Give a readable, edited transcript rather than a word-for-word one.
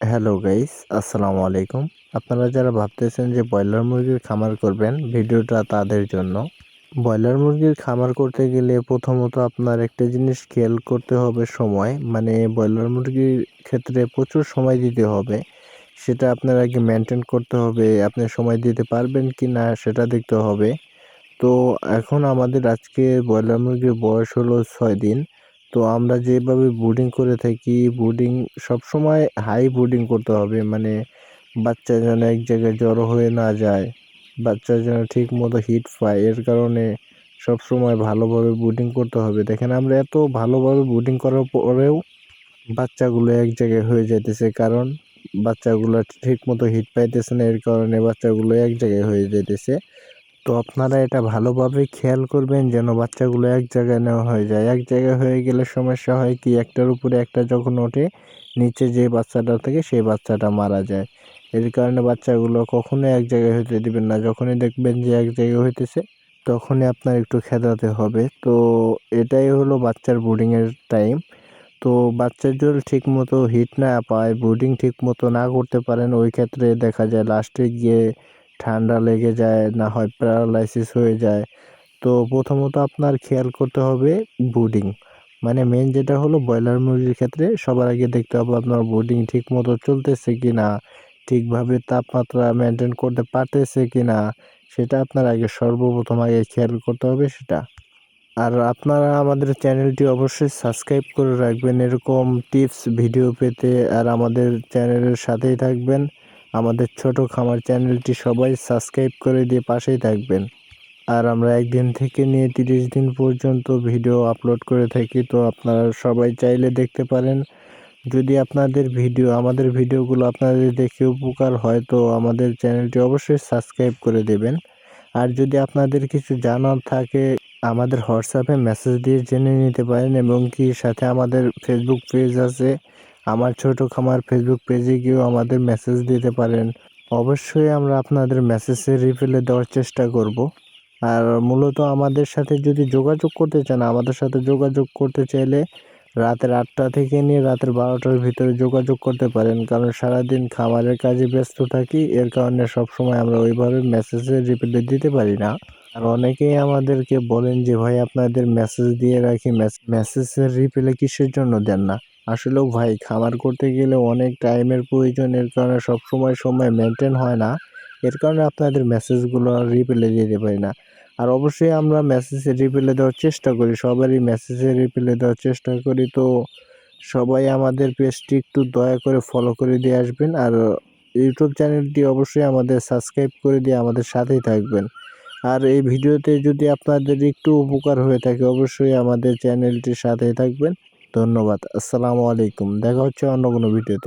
Hello guys, আসসালামু আলাইকুম। আপনারা যারা ভাবতেছেন যে ব্রয়লার মুরগির খামার করবেন, ভিডিওটা তাদের জন্য। ব্রয়লার মুরগির খামার করতে গেলে প্রথমত আপনার একটা জিনিস খেয়াল করতে হবে সময়। মানে ব্রয়লার মুরগির ক্ষেত্রে প্রচুর সময় দিতে হবে। সেটা আপনার আগে মেনটেন করতে হবে। আপনি সময় দিতে পারবেন কি না সেটা দেখতে হবে। তো এখন আমাদের আজকে ব্রয়লার মুরগির বয়স হলো 6 দিন। তো আমরা যেভাবে ব্রুডিং করে থাকি, ব্রুডিং সবসময় হাই ব্রুডিং করতে হবে। মানে বাচ্চা যেন এক জায়গায় জড়ো হয়ে না যায়, বাচ্চা যেন ঠিক মতো হিট পায়, এর কারণে সবসময় ভালোভাবে ব্রুডিং করতে হবে। দেখেন আমরা এত ভালোভাবে ব্রুডিং করার পরেও বাচ্চাগুলো এক জায়গায় হয়ে যাইতেছে, কারণ বাচ্চাগুলো ঠিক মতো হিট পাইতেছে না, এর কারণে বাচ্চাগুলো এক জায়গায় হয়ে যাইতেছে। তো আপনারা এটা ভালোভাবে খেয়াল করবেন যেন বাচ্চাগুলো এক জায়গায় নেওয়া হয়ে যায়। এক জায়গায় হয়ে গেলে সমস্যা হয় কি, একটার উপরে একটা যখন ওঠে, নিচে যে বাচ্চাটা থাকে সেই বাচ্চাটা মারা যায়। এর কারণে বাচ্চাগুলো কখনোই এক জায়গায় হতে দিবেন না। যখনই দেখবেন যে এক জায়গায় হইতেছে, তখনই আপনার একটু খেদাতে হবে। তো এটাই হলো বাচ্চার ব্রুডিংয়ের টাইম। তো বাচ্চা যদি ঠিক মতো হিট না পায়, ব্রুডিং ঠিক মতো না করতে পারেন, ওই ক্ষেত্রে দেখা যায় লাস্টে গিয়ে ঠান্ডা লেগে যায়, না হয় প্যারালাইসিস হয়ে যায়। তো প্রথমত আপনার খেয়াল করতে হবে ব্রুডিং। মানে মেইন যেটা হলো ব্রয়লার মুরগির ক্ষেত্রে সবার আগে দেখতে হবে আপনার ব্রুডিং ঠিক মতো চলতেছে কি না, ঠিকভাবে তাপমাত্রা মেনটেন করতে পারতেছে কি না, সেটা আপনার আগে সর্বপ্রথম আগে খেয়াল করতে হবে সেটা। আর আপনারা আমাদের চ্যানেলটি অবশ্যই সাবস্ক্রাইব করে রাখবেন এরকম টিপস ভিডিও পেতে, আর আমাদের চ্যানেলের সাথেই থাকবেন। আমাদের ছোট খামার চ্যানেলটি সবাই সাবস্ক্রাইব করে দিয়ে পাশেই থাকবেন। আর আমরা 1 দিন থেকে নিয়ে 30 দিন পর্যন্ত ভিডিও আপলোড করে থাকি, তো আপনারা সবাই চাইলে দেখতে পারেন। যদি আপনাদের আমাদের ভিডিওগুলো আপনাদের দেখে উপকার হয়, তো আমাদের চ্যানেলটি অবশ্যই সাবস্ক্রাইব করে দেবেন। আর যদি আপনাদের কিছু জানার থাকে, আমাদের হোয়াটসঅ্যাপে মেসেজ দিয়ে জেনে নিতে পারেন, এবং কি সাথে আমাদের ফেসবুক পেজ আছে, আমার ছোট খামার ফেসবুক পেজে গিয়েও আমাদের মেসেজ দিতে পারেন। অবশ্যই আমরা আপনাদের মেসেজের রিপ্লাই দেওয়ার চেষ্টা করব। আর মূলত আমাদের সাথে যদি যোগাযোগ করতে চান, আমাদের সাথে যোগাযোগ করতে চাইলে রাতের 8টা থেকে নিয়ে রাতের 12টার ভিতরে যোগাযোগ করতে পারেন, কারণ সারাদিন খামারের কাজে ব্যস্ত থাকি, এর কারণে সবসময় আমরা ওইভাবে মেসেজের রিপ্লাই দিতে পারি না। আর অনেকেই আমাদেরকে বলেন যে ভাই আপনাদের মেসেজ দিয়ে রাখি, মেসেজের রিপ্লাই কিসের জন্য দেন না। আসলেও ভাই খামার করতে গেলে অনেক টাইমের প্রয়োজন, এর কারণে সময় মেনটেন হয় না, এর কারণে আপনাদের মেসেজগুলো রিপ্লাই দিতে পারি না। আর অবশ্যই আমরা মেসেজের রিপ্লাই দেওয়ার চেষ্টা করি, সবারই মেসেজের রিপ্লাই দেওয়ার চেষ্টা করি। তো সবাই আমাদের পেজটি একটু দয়া করে ফলো করে দিয়ে আসবেন, আর ইউটিউব চ্যানেলটি অবশ্যই আমাদের সাবস্ক্রাইব করে দিয়ে আমাদের সাথেই থাকবেন। আর এই ভিডিওতে যদি আপনাদের একটু উপকার হয়ে থাকে, অবশ্যই আমাদের চ্যানেলটির সাথেই থাকবেন। ধন্যবাদ। আসসালামু আলাইকুম। দেখা হচ্ছে অন্য কোনো ভিডিওতে।